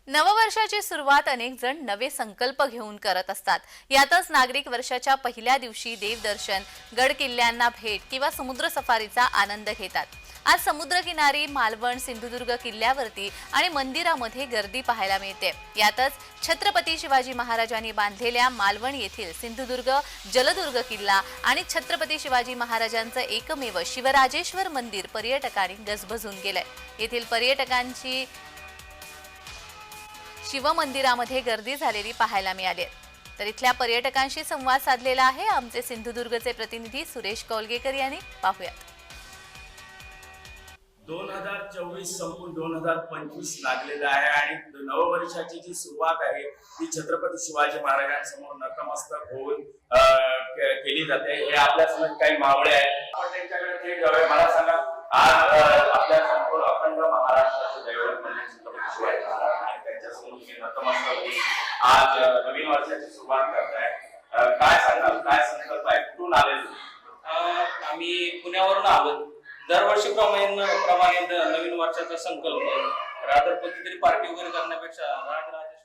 नववर्षाची सुरुवात अनेक जण नवे संकल्प घेऊन करत असतात। यातच नागरिक वर्षाच्या पहिल्या दिवशी देवदर्शन, गड किल्ल्यांना भेट किंवा समुद्र सफारीचा आनंद घेतात। आज समुद्रकिनारी, मालवण, सिंधुदुर्ग किल्ल्यावरती आणि मंदिरामध्ये गर्दी पाहायला मिळते। यातच छत्रपती शिवाजी महाराजांनी बांधलेल्या मालवण येथील सिंधुदुर्ग जलदुर्ग किल्ला आणि छत्रपती शिवाजी महाराजांचं एकमेव शिवराजेश्वर मंदिर पर्यटकांनी गजबजून गेलंय। येथील पर्यटकांची शिवमंदिरामध्ये गर्दी झालेली पाहायला मिळाली। तर इथल्या पर्यटकांशी संवाद साधलेला आहे आमचे सिंधुदुर्गचे प्रतिनिधी सुरेश कौलगेकर यांनी। पाहूयात। 2024 संपून 2025 लागलेला आहे आणि नववर्षाची जी सुरुवात आहे ती छत्रपती शिवाजी महाराजांसमोर नतमस्तक होऊन केली जाते। हे आपल्या समोर काही मावळे आहेत, आपण त्यांच्याकडे थेट जाऊया। मला सांगा, आज आपल्या संपूर्ण अखंड महाराष्ट्राचे दैवत म्हणजे छत्रपती शिवाजी महाराज आणि त्यांच्यासमोर तुम्ही नतमस्तक होऊन आज नवीन वर्षाची सुरुवात करताय। काय सांगाल, काय संकल्प आहे, कुठून आलेले? आम्ही पुण्यावरून आलो। दरवर्षीप्रमाणे नवीन वर्षाचा संकल्प रात्र कधीतरी पार्टी वगैरे करण्यापेक्षा राजराजेश्वर